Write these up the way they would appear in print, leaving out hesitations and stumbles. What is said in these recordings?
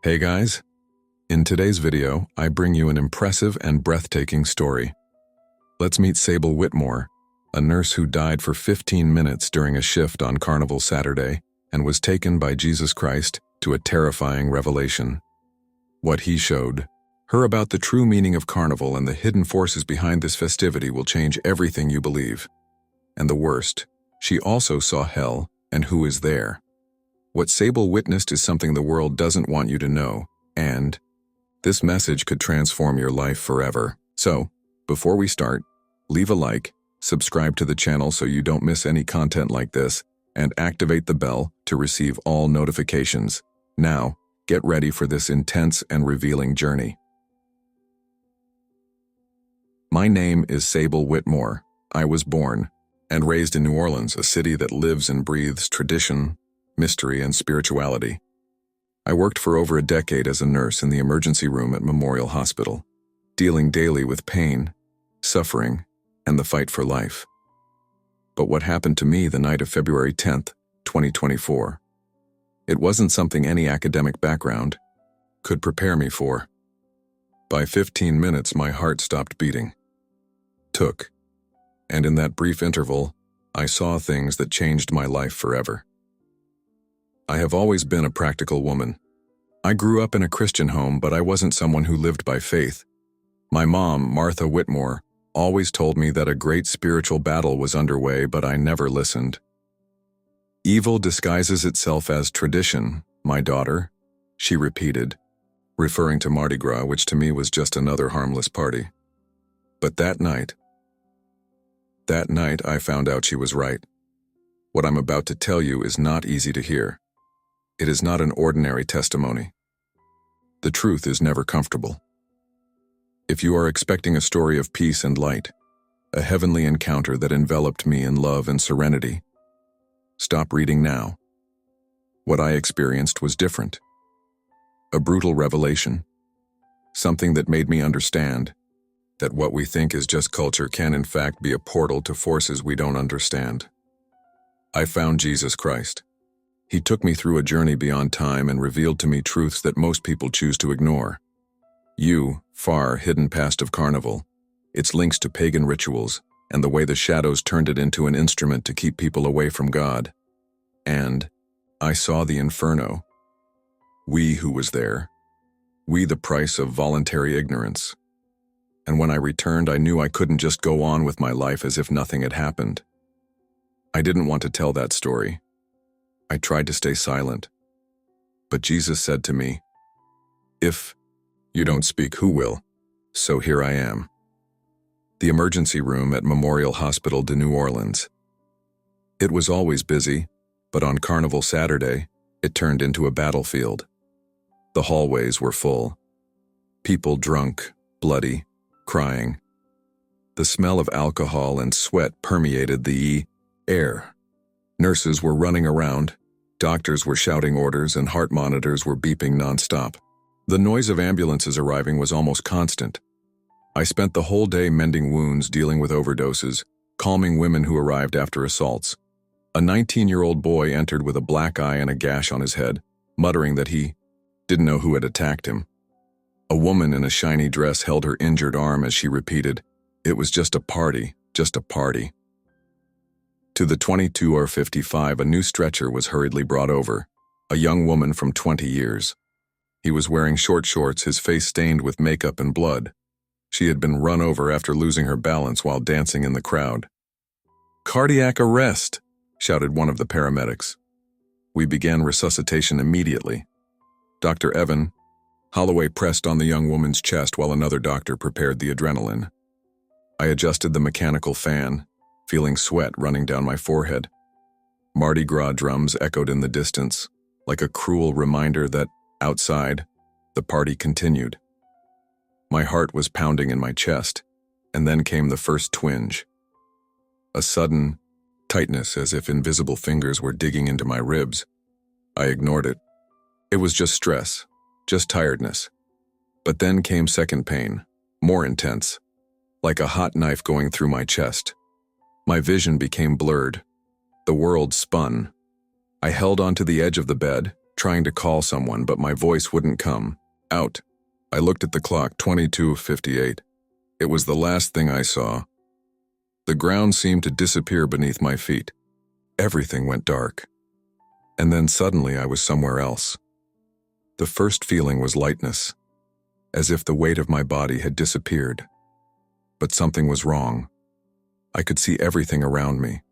Hey guys, in today's video, I bring you an impressive and breathtaking story. Let's meet Sable Whitmore, a nurse who died for 15 minutes during a shift on Carnival Saturday and was taken by Jesus Christ to a terrifying revelation. What he showed her about the true meaning of Carnival and the hidden forces behind this festivity will change everything you believe. And the worst, she also saw hell and who is there. What Sable witnessed is something the world doesn't want you to know, and this message could transform your life forever. So, before we start, leave a like, subscribe to the channel so you don't miss any content like this, and activate the bell to receive all notifications. Now, get ready for this intense and revealing journey. My name is Sable Whitmore. I was born and raised in New Orleans, a city that lives and breathes tradition, mystery, and spirituality. I worked for over a decade as a nurse in the emergency room at Memorial Hospital, dealing daily with pain, suffering, and the fight for life. But what happened to me the night of February 10th, 2024? It wasn't something any academic background could prepare me for. By 15 minutes, my heart stopped beating. And in that brief interval, I saw things that changed my life forever. I have always been a practical woman. I grew up in a Christian home, but I wasn't someone who lived by faith. My mom, Martha Whitmore, always told me that a great spiritual battle was underway, but I never listened. Evil disguises itself as tradition, my daughter, she repeated, referring to Mardi Gras, which to me was just another harmless party. But that night I found out she was right. What I'm about to tell you is not easy to hear. It is not an ordinary testimony. The truth is never comfortable. If you are expecting a story of peace and light, a heavenly encounter that enveloped me in love and serenity, stop reading now. What I experienced was different. A brutal revelation. Something that made me understand that what we think is just culture can in fact be a portal to forces we don't understand. I found Jesus Christ. He took me through a journey beyond time and revealed to me truths that most people choose to ignore. Far hidden past of Carnival, its links to pagan rituals, and the way the shadows turned it into an instrument to keep people away from God. And I saw the inferno. Who was there? The price of voluntary ignorance. And when I returned, I knew I couldn't just go on with my life as if nothing had happened. I didn't want to tell that story. I tried to stay silent. But Jesus said to me, "If you don't speak, who will?" So here I am. The emergency room at Memorial Hospital de New Orleans. It was always busy, but on Carnival Saturday, it turned into a battlefield. The hallways were full. People drunk, bloody, crying. The smell of alcohol and sweat permeated the air. Nurses were running around, doctors were shouting orders, and heart monitors were beeping nonstop. The noise of ambulances arriving was almost constant. I spent the whole day mending wounds, dealing with overdoses, calming women who arrived after assaults. A 19-year-old boy entered with a black eye and a gash on his head, muttering that he didn't know who had attacked him. A woman in a shiny dress held her injured arm as she repeated, "It was just a party, just a party." To the 22 or 55, a new stretcher was hurriedly brought over, a young woman from 20 years. He was wearing short shorts, his face stained with makeup and blood. She had been run over after losing her balance while dancing in the crowd. "Cardiac arrest!" shouted one of the paramedics. We began resuscitation immediately. Dr. Evan Holloway pressed on the young woman's chest while another doctor prepared the adrenaline. I adjusted the mechanical fan, feeling sweat running down my forehead. Mardi Gras drums echoed in the distance, like a cruel reminder that, outside, the party continued. My heart was pounding in my chest, and then came the first twinge. A sudden tightness, as if invisible fingers were digging into my ribs. I ignored it. It was just stress, just tiredness. But then came second pain, more intense, like a hot knife going through my chest. My vision became blurred. The world spun. I held onto the edge of the bed, trying to call someone, but my voice wouldn't come. Out. I looked at the clock, 22:58. It was the last thing I saw. The ground seemed to disappear beneath my feet. Everything went dark. And then suddenly I was somewhere else. The first feeling was lightness, as if the weight of my body had disappeared. But something was wrong. I could see everything around me.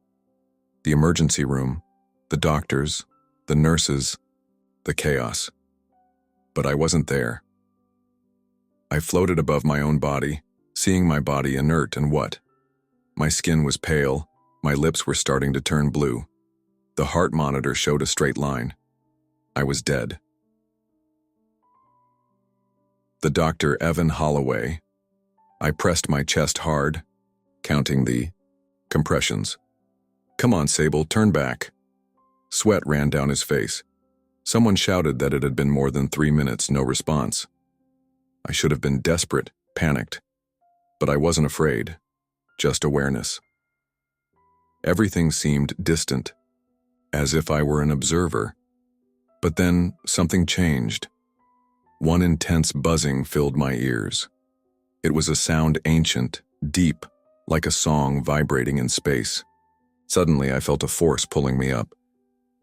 The emergency room, the doctors, the nurses, the chaos. But I wasn't there. I floated above my own body, seeing my body inert and what? My skin was pale, my lips were starting to turn blue. The heart monitor showed a straight line. I was dead. The Dr. Evan Holloway. I pressed my chest hard, counting the compressions. Come on, Sable, turn back. Sweat ran down his face. Someone shouted that it had been more than 3 minutes, no response. I should have been desperate, panicked. But I wasn't afraid, just awareness. Everything seemed distant, as if I were an observer. But then something changed. One intense buzzing filled my ears. It was a sound ancient, deep, like a song vibrating in space. Suddenly I felt a force pulling me up.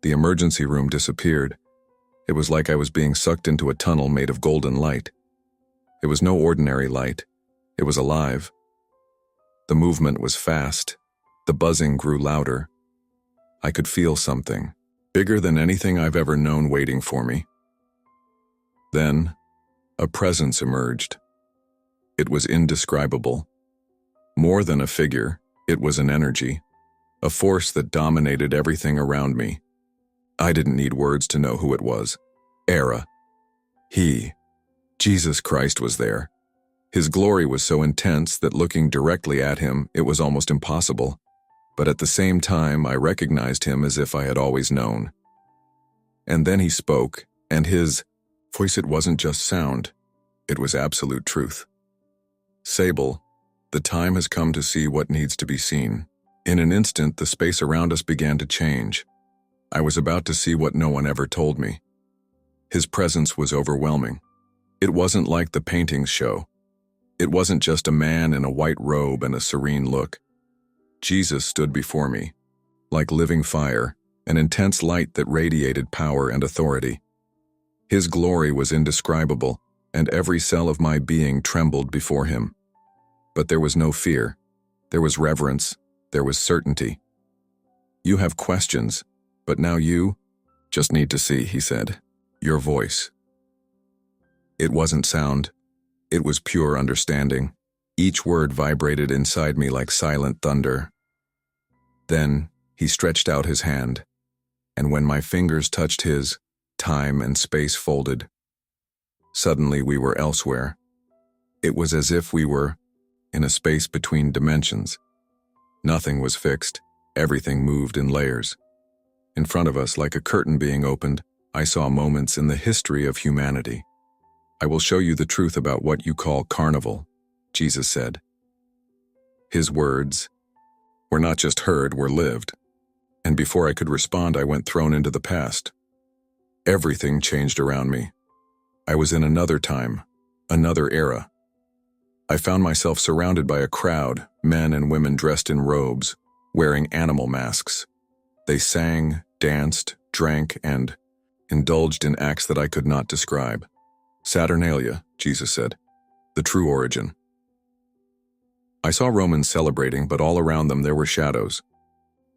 The emergency room disappeared. It was like I was being sucked into a tunnel made of golden light. It was no ordinary light. It was alive. The movement was fast. The buzzing grew louder. I could feel something, bigger than anything I've ever known, waiting for me. Then, a presence emerged. It was indescribable. More than a figure, it was an energy, a force that dominated everything around me. I didn't need words to know who it was. Jesus Christ was there. His glory was so intense that looking directly at him, it was almost impossible. But at the same time, I recognized him as if I had always known. And then he spoke, and his voice, it wasn't just sound, it was absolute truth. Sable, the time has come to see what needs to be seen. In an instant, the space around us began to change. I was about to see what no one ever told me. His presence was overwhelming. It wasn't like the paintings show. It wasn't just a man in a white robe and a serene look. Jesus stood before me, like living fire, an intense light that radiated power and authority. His glory was indescribable, and every cell of my being trembled before him. But there was no fear. There was reverence. There was certainty. You have questions, but now you just need to see, he said. Your voice. It wasn't sound. It was pure understanding. Each word vibrated inside me like silent thunder. Then he stretched out his hand, and when my fingers touched his, time and space folded. Suddenly we were elsewhere. It was as if we were in a space between dimensions. Nothing was fixed. Everything moved in layers. In front of us, like a curtain being opened, I saw moments in the history of humanity. I will show you the truth about what you call Carnival, Jesus said. His words were not just heard, were lived. And before I could respond, I went thrown into the past. Everything changed around me. I was in another time, another era. I found myself surrounded by a crowd, men and women dressed in robes, wearing animal masks. They sang, danced, drank, and indulged in acts that I could not describe. Saturnalia, Jesus said, the true origin. I saw Romans celebrating, but all around them there were shadows.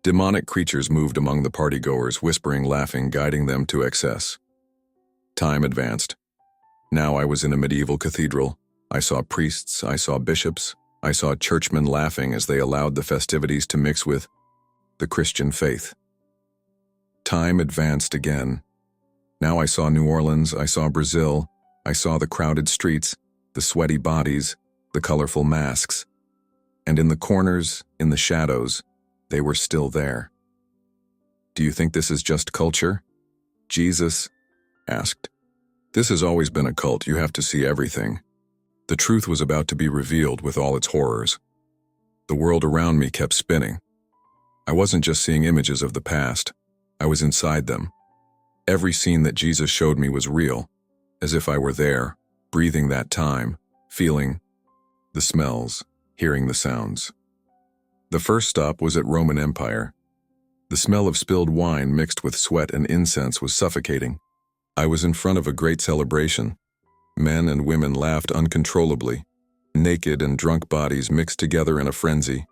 Demonic creatures moved among the partygoers, whispering, laughing, guiding them to excess. Time advanced. Now I was in a medieval cathedral. I saw priests, I saw bishops, I saw churchmen laughing as they allowed the festivities to mix with the Christian faith. Time advanced again. Now I saw New Orleans, I saw Brazil, I saw the crowded streets, the sweaty bodies, the colorful masks. And in the corners, in the shadows, they were still there. Do you think this is just culture? Jesus asked. This has always been a cult. You have to see everything. The truth was about to be revealed with all its horrors. The world around me kept spinning. I wasn't just seeing images of the past. I was inside them. Every scene that Jesus showed me was real, as if I were there, breathing that time, feeling the smells, hearing the sounds. The first stop was at Roman Empire. The smell of spilled wine mixed with sweat and incense was suffocating. I was in front of a great celebration. Men and women laughed uncontrollably. Naked and drunk bodies mixed together in a frenzy.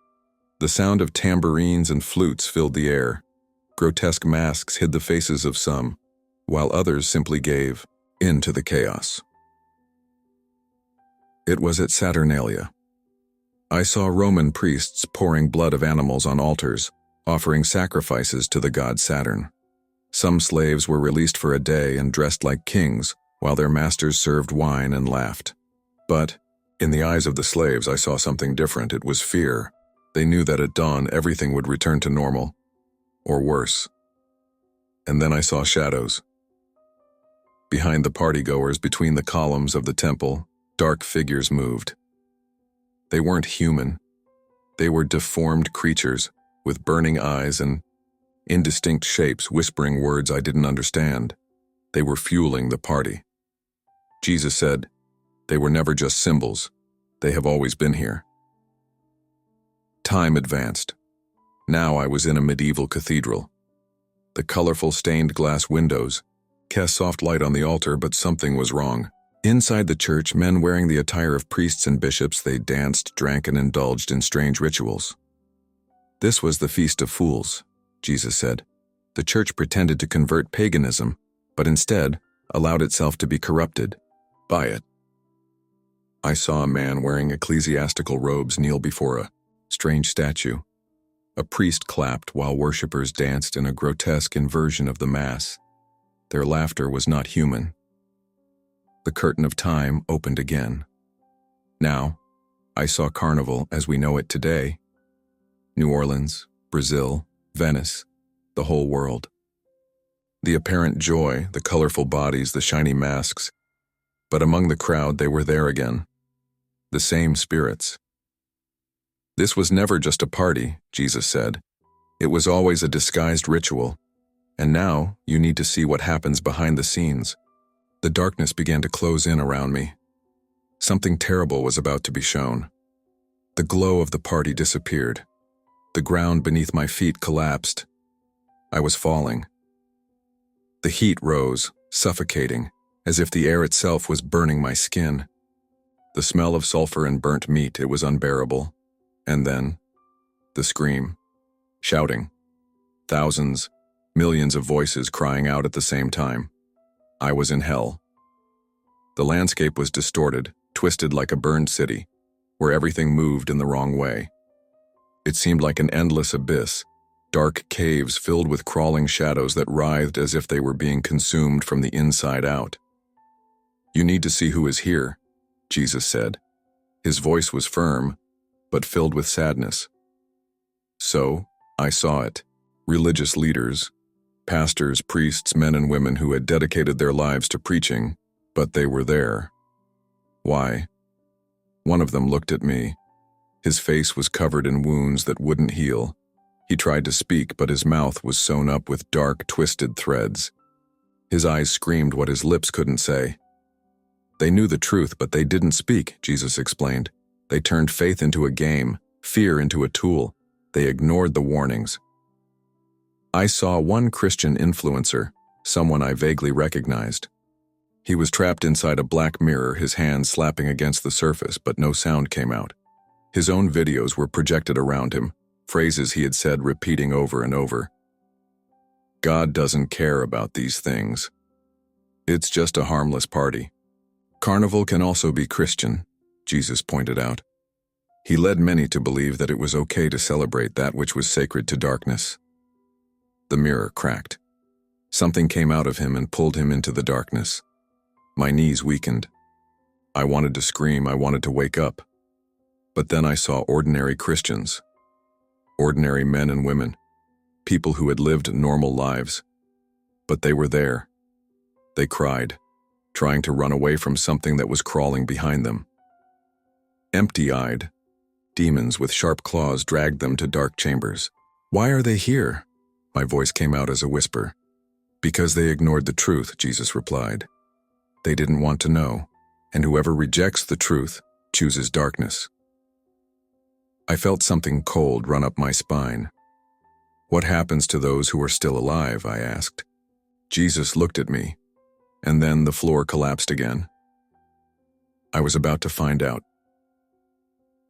The sound of tambourines and flutes filled the air. Grotesque masks hid the faces of some, while others simply gave in to the chaos. It was at Saturnalia. I saw Roman priests pouring blood of animals on altars, offering sacrifices to the god Saturn. Some slaves were released for a day and dressed like kings, while their masters served wine and laughed. But, in the eyes of the slaves, I saw something different. It was fear. They knew that at dawn everything would return to normal, or worse. And then I saw shadows. Behind the partygoers, between the columns of the temple, dark figures moved. They weren't human. They were deformed creatures, with burning eyes and indistinct shapes whispering words I didn't understand. They were fueling the party. Jesus said, "They were never just symbols. They have always been here." Time advanced. Now I was in a medieval cathedral. The colorful stained glass windows cast soft light on the altar, but something was wrong. Inside the church, men wearing the attire of priests and bishops, they danced, drank, and indulged in strange rituals. This was the Feast of Fools, Jesus said. The church pretended to convert paganism, but instead allowed itself to be corrupted by it. I saw a man wearing ecclesiastical robes kneel before a strange statue. A priest clapped while worshippers danced in a grotesque inversion of the Mass. Their laughter was not human. The curtain of time opened again. Now, I saw Carnival as we know it today. New Orleans, Brazil, Venice, the whole world. The apparent joy, the colorful bodies, the shiny masks. But among the crowd, they were there again. The same spirits. This was never just a party, Jesus said. It was always a disguised ritual. And now, you need to see what happens behind the scenes. The darkness began to close in around me. Something terrible was about to be shown. The glow of the party disappeared. The ground beneath my feet collapsed. I was falling. The heat rose, suffocating, as if the air itself was burning my skin. The smell of sulfur and burnt meat, it was unbearable. And then, the scream, shouting. Thousands, millions of voices crying out at the same time. I was in hell. The landscape was distorted, twisted like a burned city, where everything moved in the wrong way. It seemed like an endless abyss, dark caves filled with crawling shadows that writhed as if they were being consumed from the inside out. "You need to see who is here," Jesus said. His voice was firm, but filled with sadness. So, I saw it. Religious leaders, pastors, priests, men and women who had dedicated their lives to preaching, but they were there. Why? One of them looked at me. His face was covered in wounds that wouldn't heal. He tried to speak, but his mouth was sewn up with dark, twisted threads. His eyes screamed what his lips couldn't say. They knew the truth, but they didn't speak, Jesus explained. They turned faith into a game, fear into a tool. They ignored the warnings. I saw one Christian influencer, someone I vaguely recognized. He was trapped inside a black mirror, his hands slapping against the surface, but no sound came out. His own videos were projected around him, phrases he had said repeating over and over. God doesn't care about these things. It's just a harmless party. Carnival can also be Christian, Jesus pointed out. He led many to believe that it was okay to celebrate that which was sacred to darkness. The mirror cracked. Something came out of him and pulled him into the darkness. My knees weakened. I wanted to scream, I wanted to wake up. But then I saw ordinary Christians. Ordinary men and women. People who had lived normal lives. But they were there. They cried, trying to run away from something that was crawling behind them. Empty-eyed, demons with sharp claws dragged them to dark chambers. "Why are they here?" My voice came out as a whisper. Because they ignored the truth, Jesus replied. They didn't want to know, and whoever rejects the truth chooses darkness. I felt something cold run up my spine. What happens to those who are still alive? I asked. Jesus looked at me, and then the floor collapsed again. I was about to find out.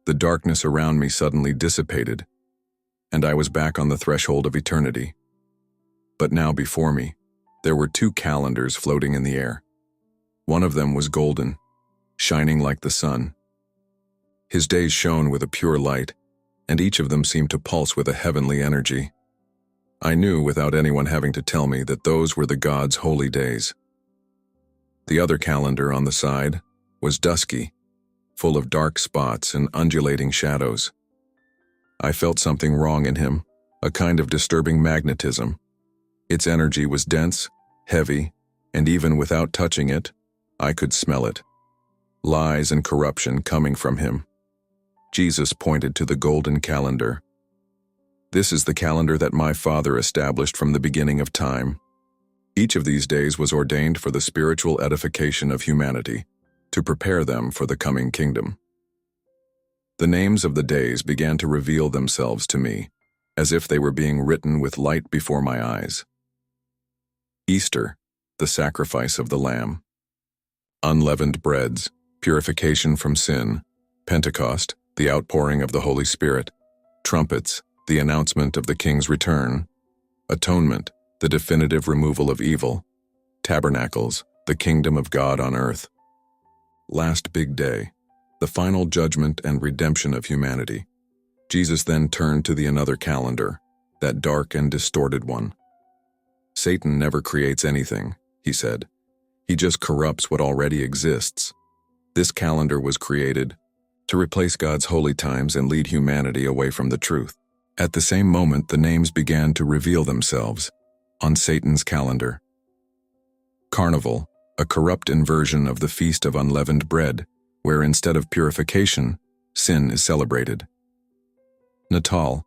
The darkness around me suddenly dissipated, and I was back on the threshold of eternity. But now before me, there were two calendars floating in the air. One of them was golden, shining like the sun. His days shone with a pure light, and each of them seemed to pulse with a heavenly energy. I knew without anyone having to tell me that those were the God's holy days. The other calendar on the side was dusky, full of dark spots and undulating shadows. I felt something wrong in him, a kind of disturbing magnetism. Its energy was dense, heavy, and even without touching it, I could smell it. Lies and corruption coming from him. Jesus pointed to the golden calendar. This is the calendar that my Father established from the beginning of time. Each of these days was ordained for the spiritual edification of humanity, to prepare them for the coming kingdom. The names of the days began to reveal themselves to me, as if they were being written with light before my eyes. Easter, the sacrifice of the Lamb. Unleavened breads, purification from sin. Pentecost, the outpouring of the Holy Spirit. Trumpets, the announcement of the King's return. Atonement, the definitive removal of evil. Tabernacles, the kingdom of God on earth. Last big day, the final judgment and redemption of humanity. Jesus then turned to the another calendar, that dark and distorted one. Satan never creates anything, he said. He just corrupts what already exists. This calendar was created to replace God's holy times and lead humanity away from the truth. At the same moment, the names began to reveal themselves on Satan's calendar. Carnival, a corrupt inversion of the Feast of Unleavened Bread, where instead of purification, sin is celebrated. Natal,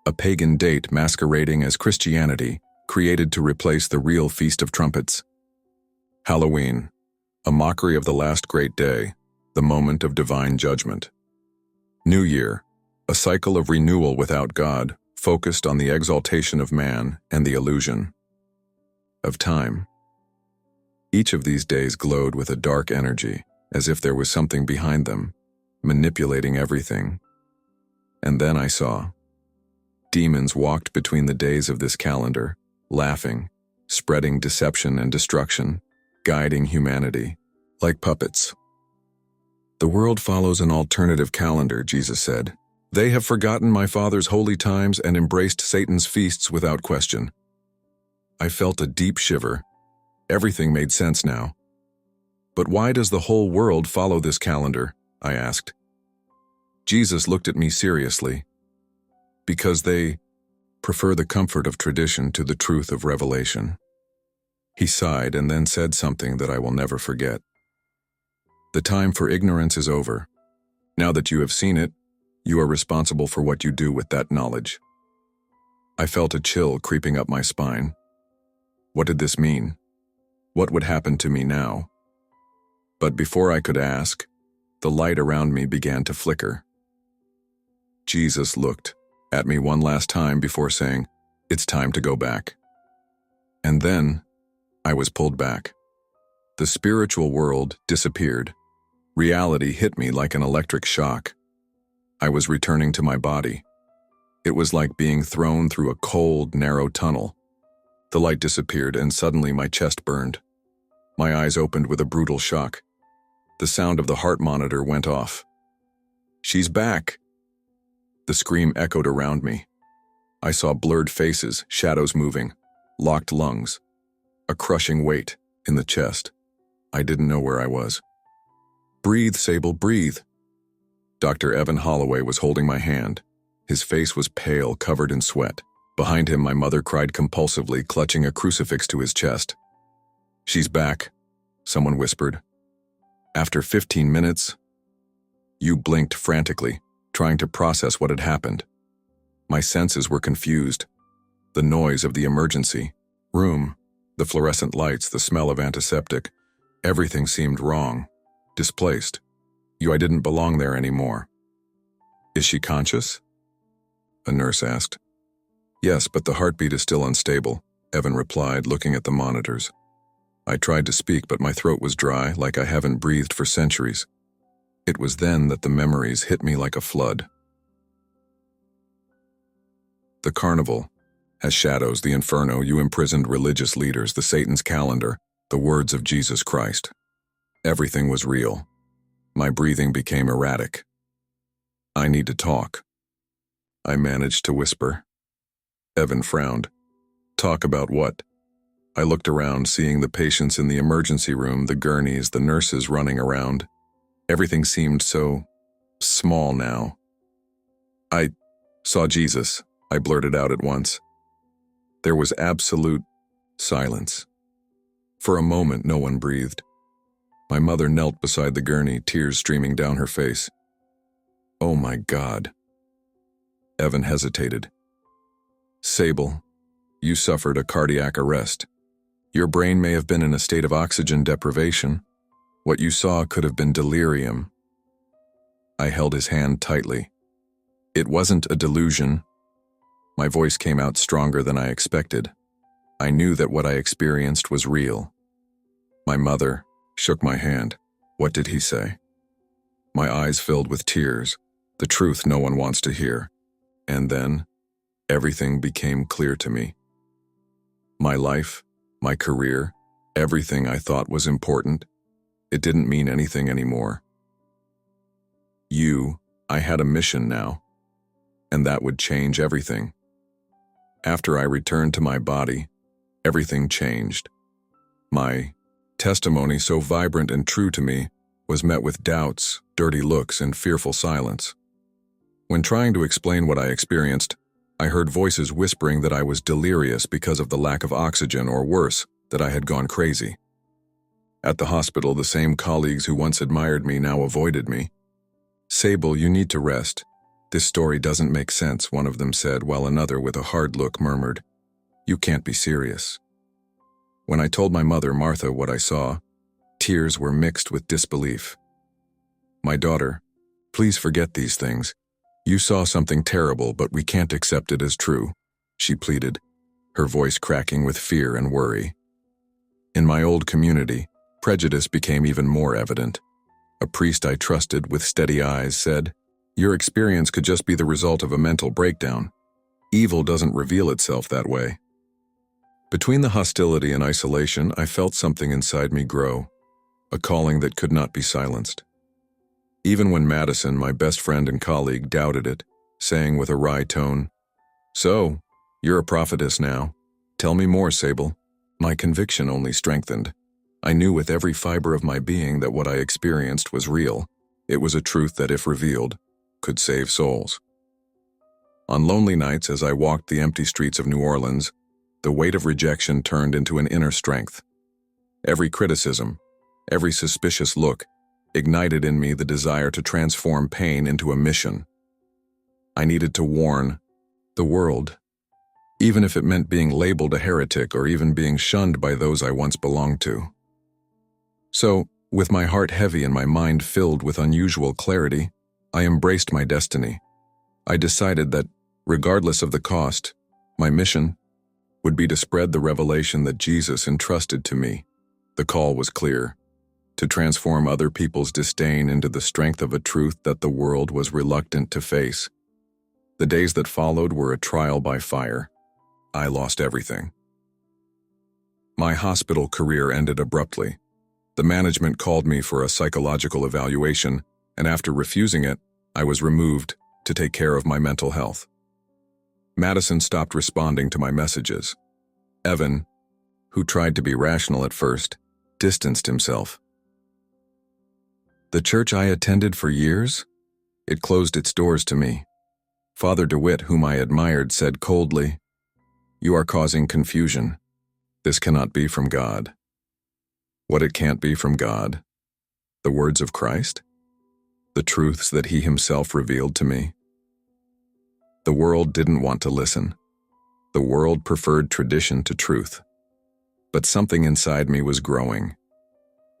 a pagan date masquerading as Christianity, created to replace the real Feast of Trumpets. Halloween, a mockery of the last great day, the moment of divine judgment. New Year, a cycle of renewal without God, focused on the exaltation of man and the illusion of time. Each of these days glowed with a dark energy, as if there was something behind them, manipulating everything. And then I saw. Demons walked between the days of this calendar, laughing, spreading deception and destruction, guiding humanity, like puppets. The world follows an alternative calendar, Jesus said. They have forgotten my Father's holy times and embraced Satan's feasts without question. I felt a deep shiver. Everything made sense now. But why does the whole world follow this calendar? I asked. Jesus looked at me seriously. Because they prefer the comfort of tradition to the truth of revelation. He sighed and then said something that I will never forget. The time for ignorance is over. Now that you have seen it, you are responsible for what you do with that knowledge. I felt a chill creeping up my spine. What did this mean? What would happen to me now? But before I could ask, the light around me began to flicker. Jesus looked at me one last time before saying, "It's time to go back." And then, I was pulled back. The spiritual world disappeared. Reality hit me like an electric shock. I was returning to my body. It was like being thrown through a cold, narrow tunnel. The light disappeared and suddenly my chest burned. My eyes opened with a brutal shock. The sound of the heart monitor went off. "She's back!" The scream echoed around me. I saw blurred faces, shadows moving, locked lungs, a crushing weight in the chest. I didn't know where I was. "Breathe, Sable, breathe." Dr. Evan Holloway was holding my hand. His face was pale, covered in sweat. Behind him, my mother cried compulsively, clutching a crucifix to his chest. "She's back," someone whispered. After 15 minutes, you blinked frantically, trying to process what had happened. My senses were confused. The noise of the emergency room, The fluorescent lights, the smell of antiseptic, everything seemed wrong, displaced. I didn't belong there anymore. Is she conscious? A nurse asked. Yes, but the heartbeat is still unstable, Evan replied, looking at the monitors. I tried to speak, but my throat was dry, like I haven't breathed for centuries. It was then that the memories hit me like a flood. The Carnival has shadows, the inferno, you imprisoned religious leaders, the Satan's calendar, the words of Jesus Christ. Everything was real. My breathing became erratic. I need to talk. I managed to whisper. Evan frowned. Talk about what? I looked around, seeing the patients in the emergency room, the gurneys, the nurses running around. Everything seemed so small now. I saw Jesus, I blurted out at once. There was absolute silence. For a moment, no one breathed. My mother knelt beside the gurney, tears streaming down her face. Oh my God. Evan hesitated. Sable, you suffered a cardiac arrest. Your brain may have been in a state of oxygen deprivation. What you saw could have been delirium. I held his hand tightly. It wasn't a delusion. My voice came out stronger than I expected. I knew that what I experienced was real. My mother shook my hand. What did he say? My eyes filled with tears, the truth no one wants to hear. And then, everything became clear to me. My life, my career, everything I thought was important, it didn't mean anything anymore. I had a mission now, and that would change everything. After I returned to my body, everything changed. My testimony, so vibrant and true to me, was met with doubts, dirty looks, and fearful silence. When trying to explain what I experienced, I heard voices whispering that I was delirious because of the lack of oxygen, or worse, that I had gone crazy. At the hospital, the same colleagues who once admired me now avoided me. Sable, you need to rest. This story doesn't make sense, one of them said, while another with a hard look murmured, You can't be serious. When I told my mother, Martha, what I saw, tears were mixed with disbelief. My daughter, please forget these things. You saw something terrible, but we can't accept it as true, she pleaded, her voice cracking with fear and worry. In my old community, prejudice became even more evident. A priest I trusted with steady eyes said, Your experience could just be the result of a mental breakdown. Evil doesn't reveal itself that way. Between the hostility and isolation, I felt something inside me grow, a calling that could not be silenced. Even when Madison, my best friend and colleague, doubted it, saying with a wry tone, So, you're a prophetess now. Tell me more, Sable. My conviction only strengthened. I knew with every fiber of my being that what I experienced was real. It was a truth that, if revealed, could save souls. On lonely nights, as I walked the empty streets of New Orleans, the weight of rejection turned into an inner strength. Every criticism, every suspicious look, ignited in me the desire to transform pain into a mission. I needed to warn the world, even if it meant being labeled a heretic or even being shunned by those I once belonged to. So, with my heart heavy and my mind filled with unusual clarity, I embraced my destiny. I decided that, regardless of the cost, my mission would be to spread the revelation that Jesus entrusted to me. The call was clear: to transform other people's disdain into the strength of a truth that the world was reluctant to face. The days that followed were a trial by fire. I lost everything. My hospital career ended abruptly. The management called me for a psychological evaluation, and after refusing it, I was removed to take care of my mental health. Madison stopped responding to my messages. Evan, who tried to be rational at first, distanced himself. The church I attended for years? It closed its doors to me. Father DeWitt, whom I admired, said coldly, You are causing confusion. This cannot be from God. What it can't be from God? The words of Christ? The truths that he himself revealed to me? The world didn't want to listen. The world preferred tradition to truth. but something inside me was growing,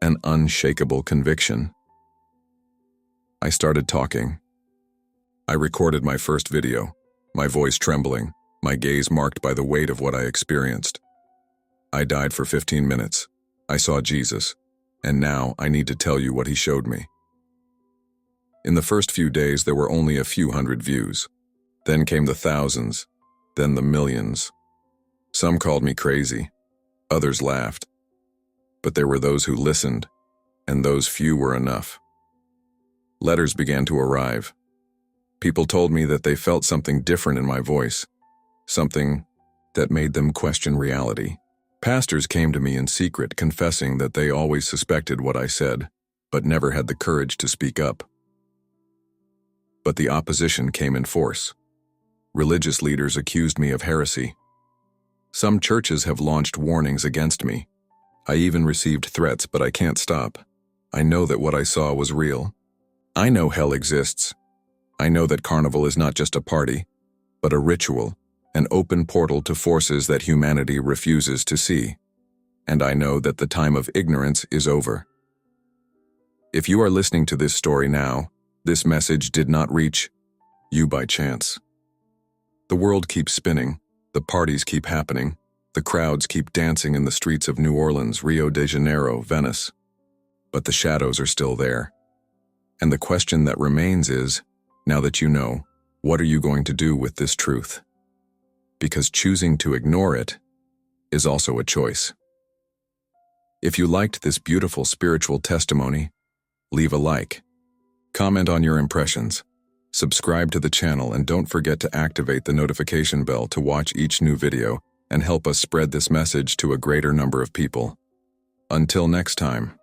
an unshakable conviction. I started talking. I recorded my first video, my voice trembling, my gaze marked by the weight of what I experienced. I died for 15 minutes. I saw Jesus, and now I need to tell you what he showed me. In the first few days, there were only a few hundred views. Then came the thousands, then the millions. Some called me crazy, others laughed. But there were those who listened, and those few were enough. Letters began to arrive. People told me that they felt something different in my voice, something that made them question reality. Pastors came to me in secret, confessing that they always suspected what I said, but never had the courage to speak up. But the opposition came in force. Religious leaders accused me of heresy. Some churches have launched warnings against me. I even received threats, but I can't stop. I know that what I saw was real. I know hell exists. I know that Carnival is not just a party, but a ritual, an open portal to forces that humanity refuses to see. And I know that the time of ignorance is over. If you are listening to this story now, this message did not reach you by chance. The world keeps spinning, the parties keep happening, the crowds keep dancing in the streets of New Orleans, Rio de Janeiro, Venice. But the shadows are still there. And the question that remains is, now that you know, what are you going to do with this truth? Because choosing to ignore it is also a choice. If you liked this beautiful spiritual testimony, leave a like, comment on your impressions, subscribe to the channel, and don't forget to activate the notification bell to watch each new video and help us spread this message to a greater number of people. Until next time.